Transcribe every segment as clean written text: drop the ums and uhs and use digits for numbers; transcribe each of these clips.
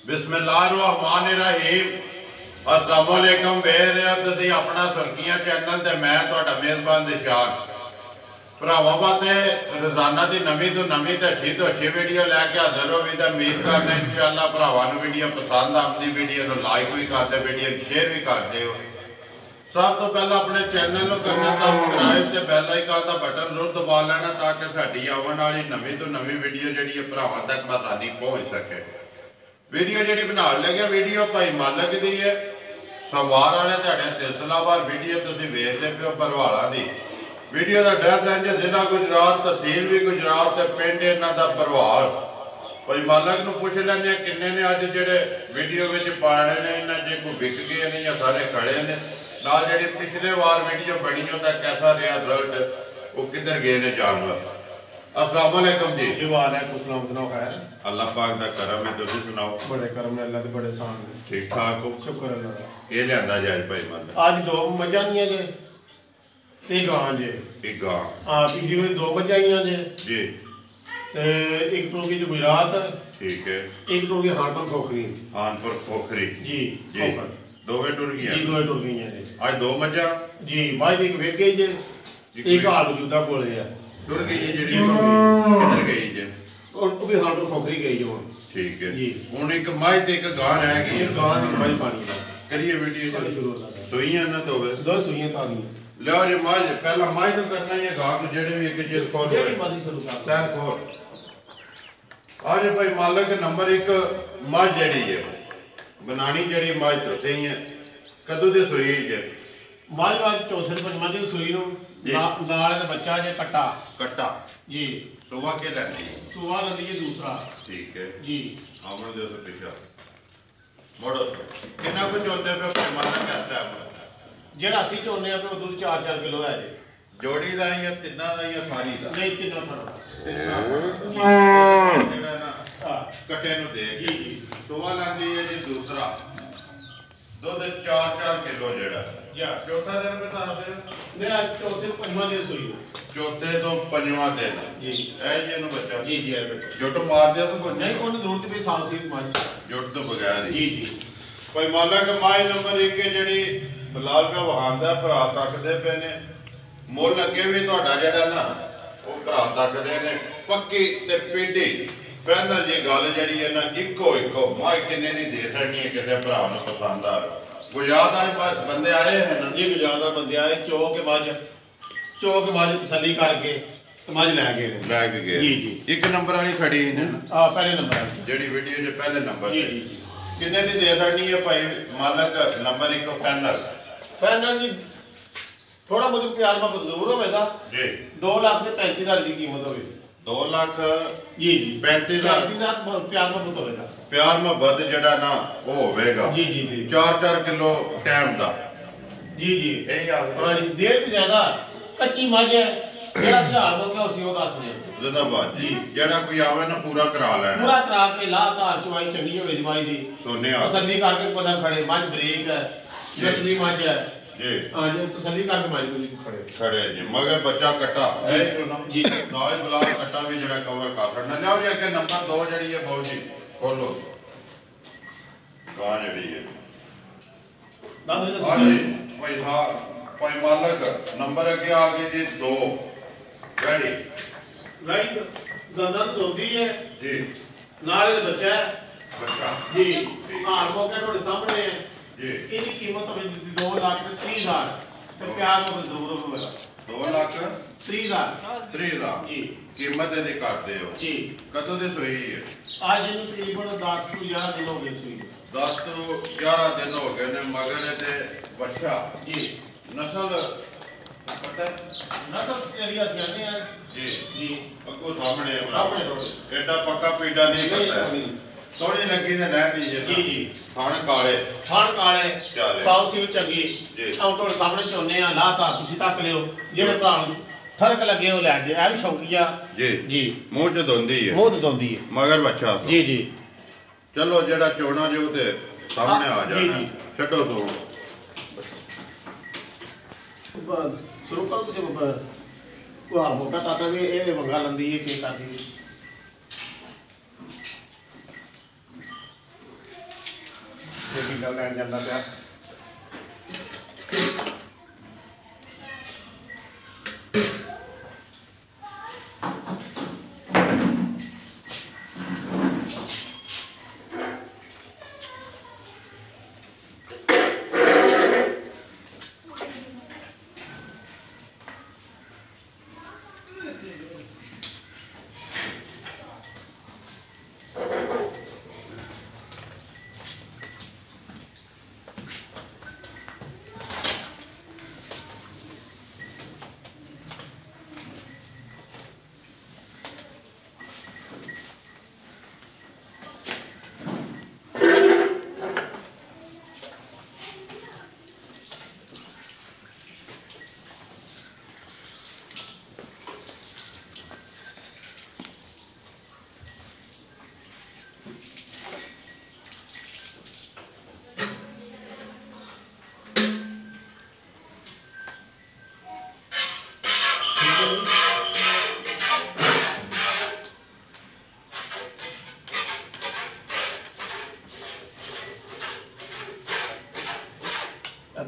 बिस्मिल्लाहिर्रहमानिर्रहीम। अस्सलाम वालेकुम। वेख रहे हो तुसीं अपना सुर्खियां चैनल ते मैं तुहाडा मेज़बान दिशान भरावां वास्ते रोजाना की नवीं तो नवीं तो अच्छी वीडियो लैके हाजिर हो भी। तो उम्मीद करना इंशाअल्लाह भरावां नूं वीडियो पसंद आती, वीडियो को लाइक भी करते, वीडियो शेयर भी करते हो। सब तो पहले अपने चैनल को करना सबसक्राइब तो बैल आइकन का बटन जरूर दबा लेना ताकि साडी आने वाली नवीं तो नवीं वीडियो जी भरावां तक आसानी पहुँच सके। वीडियो जी बना लगे वीडियो भाई मालक की है, सोमवार वाले तुहाडे सिलसिलावार वीडियो तुसीं वेखदे पे हो। भरवाड़ा की वीडियो का एड्रैस है जी जिला गुजरात, तहसील भी गुजरात, पिंड इन्हां दा भरवाड़। भाई मालक नूं पुछ लैंदे किन्ने ने अज जिहड़े वीडियो में पाने ने, इन्हां जे कोई विक गए ने या सारे खड़े ने, नाल जिहड़ी पिछले वार वीडियो बनी उहदा कैसा रहा रिजल्ट, वो किधर गए ने जानवर। अस्सलाम वालेकुम जी। जी वालेकुम सलाम। सुनाओ खैर? अल्लाह पाक दा करम है, तुसीं सुनाओ? बड़े करम ने अल्लाह दे, बड़े सान ने। ठीक ठाक हो? शुक्र अल्लाह दा। ये लियांदा जी अज भाई मालक? आज दो मज्जां दियां जे ते गां जे। एक गां? हां, पिछली बारी दो मज्जां आईयां जे जी। ते एक टोकी जो गुजरात, ठीक है। एक टोकी हानपुर खोखरी। हानपुर खोखरी जी जी। दोवें टुर गई? जी दोवें टुर गईयां जे। आज दो मज्जां? जी, बाज एक वेख गई जे, एक हाल मौजूदा कोले है। टुर गई है जिहड़ी किधर गई जे? ਉਹ ਵੀ ਹਾਨपुਰ खोखरी गई जो। ठीक है जी। हुण एक मझ ते एक गां रह गई है। एक गां दी मझ पानी दा करिए वीडियो शुरू हो जाता है। सुइयां ना तो होवे? दो सुइयां तानी लो जी मझ पहला मझ तो करना ही है। गां तो जेड़े भी एक चीज खोल जेड़ी मर्जी शुरू कर तैन खोल। आज भाई मालक नंबर एक मझ जेड़ी है बनानी, जेड़ी मझ तो सही है कदों दी सुई जे? मझ बाद चौथे ते पंजवां दिन सुई नूं नाल दा बच्चा जे कट्टा कट्टा जी। सुबह के लैंदी? सुबह लंदी है दूसरा। ठीक है जी। आमन दे उस पिछा मोड़ो कितना कुछ होते पे भाई मालक कहता है जेड़ा असि चोने आ पे दूध 4-4 किलो है जे। जोड़ी दा या तिन्ना दा या सारी दा? नहीं तीनों थोड़ा जेड़ा ना हां कट्टे नु दे जी जी। सुबह लैंदी है जी दूसरा दूध 4-4 किलो जेड़ा या चौथा दिन बता दे ने आज चौथे पंजवां दिन सुई चौथे तो पंजवां दिन जी। ऐ जी नु बच्चा जी जी है बच्चा जुट मार दिया तो कोई नहीं कोई जरूरत भी साफ सी मझ जुट तो बगैर ही जी जी। भाई मालक माई नंबर 1 जेड़ी बिलाल का वहांदा भरा तकदे पे ने मुੱਲ अगे भी ਤੁਹਾਡਾ ਜਿਹੜਾ ਨਾ ਉਹ ਭਰਾ ਤੱਕਦੇ ਨੇ ਪੱਕੀ ਤੇ ਪੀਢੀ ਫਾਈਨਲ ਜੀ ਗੱਲ ਜਿਹੜੀ ਹੈ ਨਾ ਇੱਕੋ ਮਾਈ ਕਿੰਨੇ ਦੀ ਦੇ ਸਕਣੀ ਹੈ ਕਿਤੇ ਭਰਾ ਨੂੰ ਪਸੰਦ ਆ। गुजरात वाले बंदे आए हैं ना जी, गुजरात वाले बंदे आए चो के मझ तसल्ली करके मझ लैके गए। जी जी। एक नंबर वाली खड़ी है हां पहले नंबर जेडी वीडियो जो पहले नंबर जी ते जी। किन्ने दी दे सकनी है भाई मालक नंबर 1 फाइनल जी थोड़ा मुझे प्यार में जरूर होगा जी। 2,35,000 की कीमत होगी। 2,35,000 जी जी। 35,000 प्यार में होगा। प्यार मोहब्बत जड़ा ना वो होवेगा। जी जी जी। 4-4 किलो टाइम दा जी जी। यही आप हां जी। देर से ज्यादा कच्ची मझ है जेड़ा सियाल हो गया उसी वो दस ने जिंदाबाद जी। जेड़ा कोई आवे ना पूरा करा लेना, पूरा करा के ला धार चवाई चंगी होवे दवाई दी सोने आ तसल्ली करके पता खड़े मझ ब्रेक है नस्ली मझ है जी। हां जी तसल्ली करके मझ खड़े खड़े जी मगर बच्चा कट्टा है जी। नाल बुला कट्टा भी जड़ा कवर कर करना जाओ जी। अगे नंबर 2 जड़ी है बहुत जी खोलो गां जड़ी है हां जी भाई साहब भाई मालक नंबर अगे आ गए जी 2 रेडी गाड़ी गंदा तो होती है जी। नाले दे बच्चा है बच्चा जी। हार मौके ਤੁਹਾਡੇ ਸਾਹਮਣੇ है जी। ਇਹਦੀ ਕੀਮਤ ਹੋਵੇ 2,30,000 ਤੇ ਪਿਆਰ ਨੂੰ ਜ਼ਰੂਰ ਹੋਵੇਗਾ 2,30,000 ਜੀ। कीमत दे करते हो जी। कदों दे सोई है? आज ਇਹਨੂੰ ਤਕਰੀਬਨ 10 ਤੋਂ 11 ਦਿਨ ਹੋ ਗਏ ਸੂਈ 10 ਤੋਂ 11 दिन हो गए ने मगर ते बच्चा जी। नस्ल पता है नस्ल ਜਿਹੜੀ ਅਸੀਂ ਆਨੇ ਆ जी जी अगो सामने है ਸਾਹਮਣੇ ਰੋਡ एडा पक्का पीड़ा नहीं करता है सोनी लगी ने नह दी जी जी। खान काले ਖਾਣ ਕਾਲੇ ਚੱਲੇ। ਸਾਊ ਸੀ ਚੰਗੀ ਜੀ। ਆਉਂ ਤੁਹਾਡੇ ਸਾਹਮਣੇ ਝੋਨੇ ਆ ਲਾਤਾ ਤੁਸੀਂ ਤੱਕ ਲਿਓ ਜਿਹੜੇ ਭਰਾ ਨੂੰ ਫਰਕ ਲੱਗੇ ਉਹ ਲੈ ਜੇ ਇਹ ਵੀ ਸ਼ੌਕੀਆ जी ਜੀ मुंह च दोंदी है ਮੋਹ ਦਉਂਦੀ ਹੈ मगर बच्चा सो। ਜੀ जी। चलो जेड़ा चोना जो ते सामने आ जी, जाना जी। छटो सो ਸ਼ੁਰੂ ਕਰੋ ਤੁਸੀਂ ਉਹ ਹਾਰ ਮੋਟਾ ਤਾਤਾ ਵੀ ਇਹ ਵੰਗਾ ਲੰਦੀ ਹੈ ਕੀ ਕਰਦੀ ਹੈ टीका लैन जाता पाया।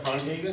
थान ठीक है।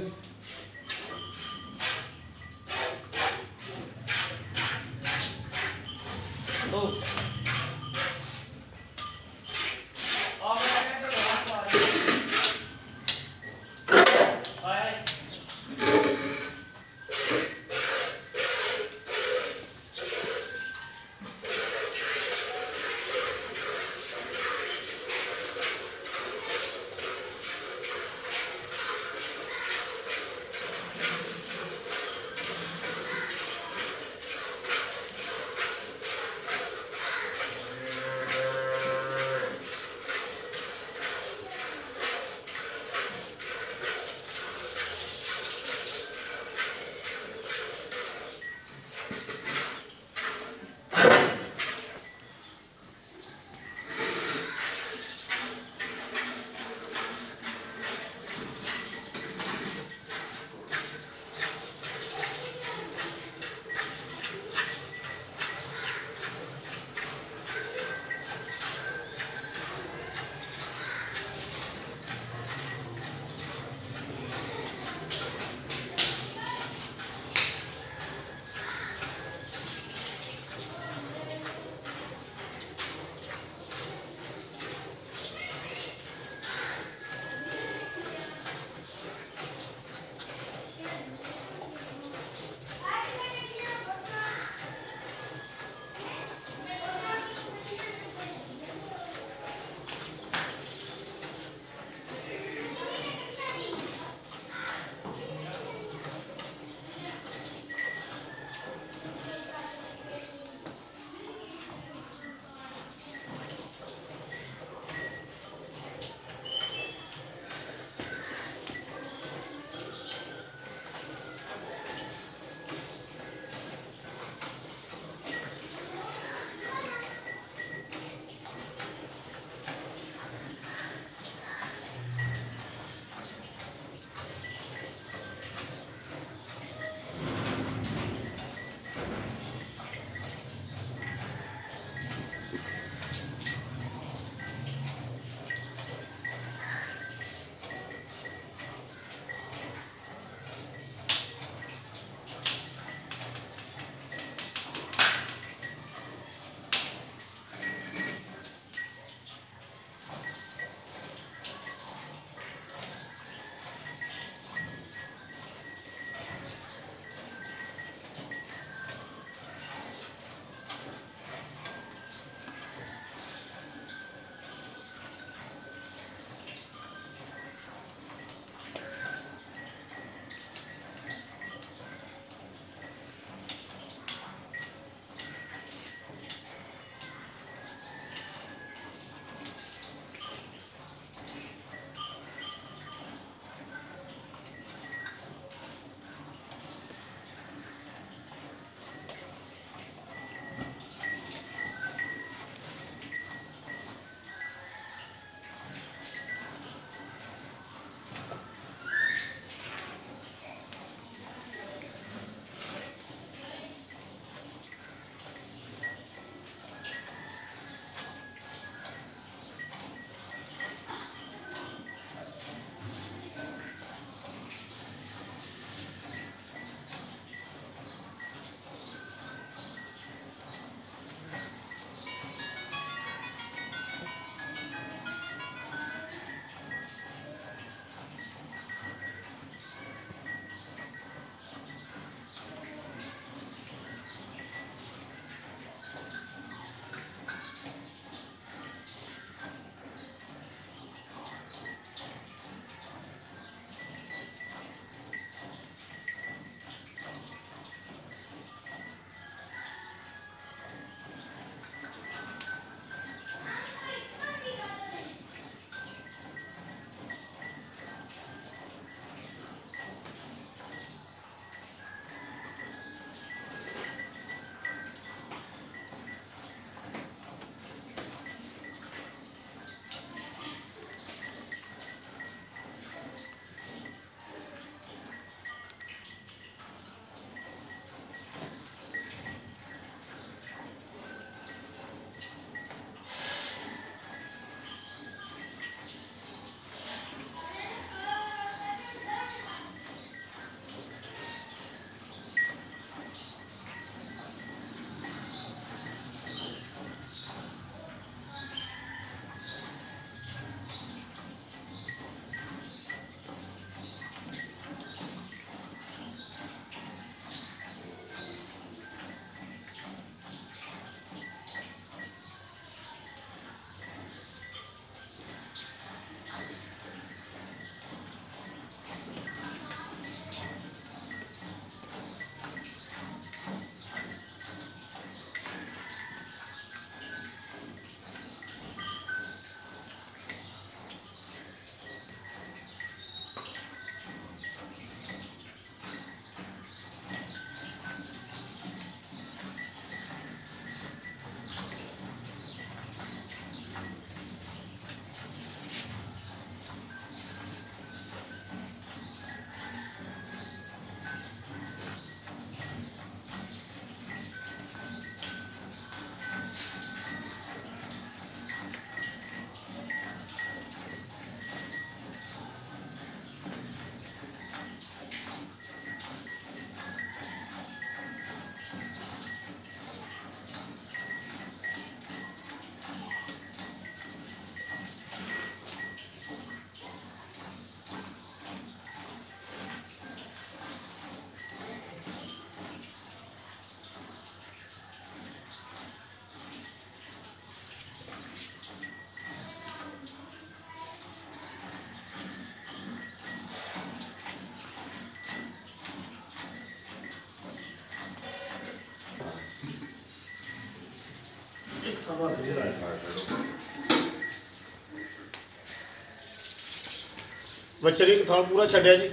ਬੱਚਰੀ ਇੱਕ ਥਾਂ ਪੂਰਾ ਛੱਡਿਆ ਜੀ,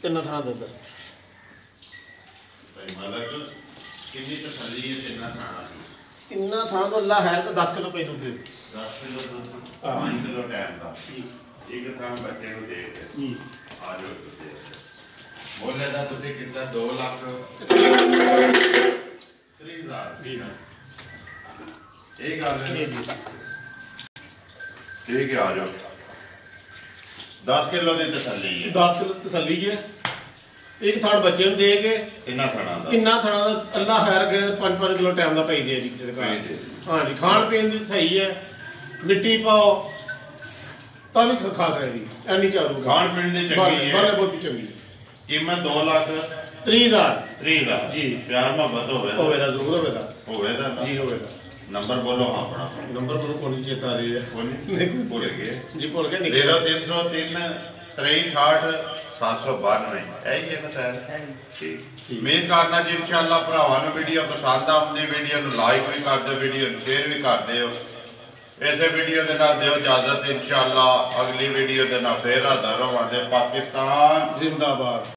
ਤਿੰਨ ਥਾਂ ਦੁੱਧ। ਮਤਲਬ ਕਿੰਨੀ ਤਸੱਲੀ ਹੈ ਤਿੰਨਾਂ ਥਾਣਾ ਦੀ? ਤਿੰਨਾਂ ਥਾਂ ਤੋਂ ਅੱਲਾ ਹੈ ਤਾਂ 10 ਕਿਲੋ ਪਈ ਦੁੱਧ ਦੇ 10 ਕਿਲੋ ਦੁੱਧ, ਹਾਂ। 5 ਕਿਲੋ ਟਾਈਮ ਦਾ ਇੱਕ ਥਾਂ ਬੱਚੇ ਨੂੰ ਦੇ ਕੇ ਜੀ। ਆ ਜਾਓ ਤੁਸੀਂ। ਬੋਲੇ ਦਾ ਤੁਸੀਂ ਕਿੰਨਾ 2 ਲੱਖ 30,000 ਜੀ ਇਹ ਗੱਲ ਹੈ। ਜੀ ਜੀ। ਠੀਕ ਹੈ, ਆ ਜਾਓ। 10 ਕਿਲੋ ਦੀ ਤਸੱਲੀ ਹੈ, 10 ਕਿਲੋ ਤਸੱਲੀ ਜੀ। ਇੱਕ ਥਾਂ ਬੱਚੇ ਨੂੰ ਦੇ ਕੇ ਤਿੰਨਾਂ ਥਾਣਾ ਦਾ। ਕਿੰਨਾ ਥਾਂ ਦਾ ਅੱਲਾ ਖੈਰ ਕਰੇ 5-5 ਕਿਲੋ ਟਾਈਮ ਦਾ ਪਈ ਦੇ ਜੀ ਕਿਸੇ ਦੇ ਪਈ ਘਰ। ਦੇ। ਹਾਂਜੀ, ਖਾਣ ਪੀਣ ਦੀ ਥਈ ਹੈ, ਮਿੱਟੀ ਪਾਓ ਤਾਂ ਵੀ ਖਾ ਸਕਦੀ ਐਨੀ ਚਾਰੂ ਖਾਣ ਪੀਣ ਦੀ ਚੰਗੀ ਬਾਲੇ ਹੈ। ਬਹੁਤੀ ਚੰਗੀ। ਕੀਮਤ 2 ਲੱਖ 30,000 30,000 ਜੀ। ਪਿਆਰ ਮੁਹੱਬਤ ਹੋਵੇ ਹੋਵੇ ਦਾ ਜ਼ਰੂਰ ਹੋਵੇ ਦਾ ਹੋਵੇ ਦਾ ਜੀ, ਹੋਵੇ ਦਾ। ਨੰਬਰ ਬੋਲੋ ਆਪਣਾ। ਨੰਬਰ ਕੋਲ ਕੋਈ ਚੇਤਾ ਆ ਰਹੀ ਹੈ ਨਹੀਂ ਭੁੱਲ ਗਏ। ਜੀ, ਭੁੱਲ ਕੇ ਨਹੀਂ। 0303 63 792 ਇਹੀ ਹੈ ਬਤਾ। ਠੀਕ, ਉਮੀਦ ਕਰਨਾ ਜੀ ਇਨਸ਼ਾਅੱਲਾ ਭਰਾਵਾਂ ਨੂੰ ਵੀਡੀਓ ਪਸੰਦ ਆਉਂਦੀ, ਵੀਡੀਓ ਨੂੰ ਲਾਈਕ ਵੀ ਕਰ ਦਿਓ, ਵੀਡੀਓ ਨੂੰ ਸ਼ੇਅਰ ਵੀ ਕਰ ਦਿਓ। ਇਸੇ ਵੀਡੀਓ ਦੇ ਨਾਲ ਦਿਓ ਇਜਾਜ਼ਤ। ਇਨਸ਼ਾਅੱਲਾ ਅਗਲੀ ਵੀਡੀਓ ਦੇ ਨਾਲ ਫੇਰ ਹਾਜ਼ਰ ਹੋਵਾਂਗੇ। ਪਾਕਿਸਤਾਨ ਜ਼ਿੰਦਾਬਾਦ।